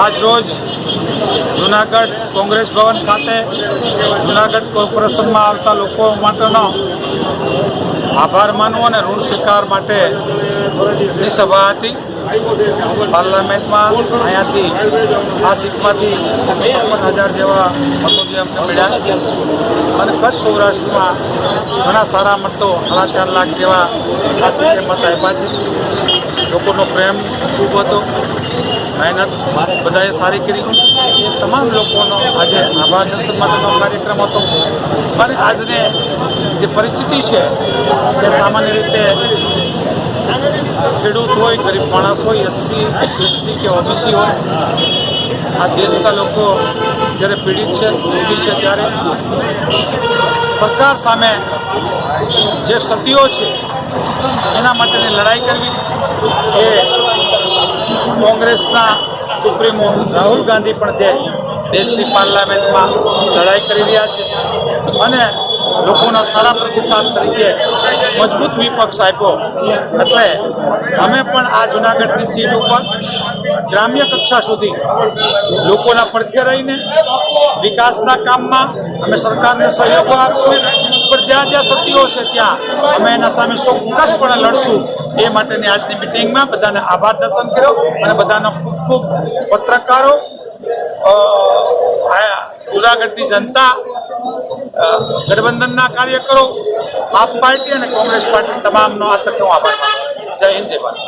આજ રોજ જૂનાગઢ કોંગ્રેસ ભવન ખાતે જૂનાગઢ કોર્પોરેશનમાં આવતા લોકો માટેનો આભાર માનવો અને ઋણ સ્વીકાર માટેની સભા હતી પાર્લામેન્ટમાં. અહીંયાથી આ સીટમાંથી 55,000 જેવા મતો જે અમને મળ્યા અને કચ્છ સૌરાષ્ટ્રમાં ઘણા સારા મતો 4.5 લાખ જેવા આ સીટે મત આપ્યા છે. લોકોનો પ્રેમ ખૂબ હતો, મહેનત બધાએ સારી કરી. એ તમામ લોકોનો આજે આભાર દર્શન માટેનો કાર્યક્રમ હતો. અને આજને જે પરિસ્થિતિ છે તે સામાન્ય રીતે ખેડૂત હોય, ગરીબ માણસ હોય, એસસી એસટી કે ઓબીસી હોય, આ દેશના લોકો જ્યારે પીડિત છે, દુઃખી છે, ત્યારે સરકાર સામે જે ક્ષતિઓ છે એના માટેની લડાઈ કરવી એ કોંગ્રેસના સુપ્રીમો રાહુલ ગાંધી પણ જે દેશની પાર્લામેન્ટમાં લડાઈ કરી રહ્યા છે અને લોકોના સારા પ્રતિસાદ તરીકે મજબૂત વિપક્ષ આપ્યો. એટલે અમે પણ આ જૂનાગઢની સીટ ઉપર ગ્રામ્ય કક્ષા સુધી લોકોના પડખે રહીને વિકાસના કામમાં અમે સરકારને સહયોગ આપશું. પણ જ્યાં જ્યાં ક્ષતિઓ છે ત્યાં અમે એના સામે ચોક્કસપણે લડશું. એ માટેની આજની મિટિંગમાં બધાને આભાર દર્શન કર્યો અને બધાનો ખૂબ ખૂબ પત્રકારો, જૂનાગઢની જનતા, ગઠબંધનના કાર્યકરો, આપ પાર્ટી અને કોંગ્રેસ પાર્ટી તમામનો આ તકે હું આભાર માનું. જય હિન્દ, જય ભારત.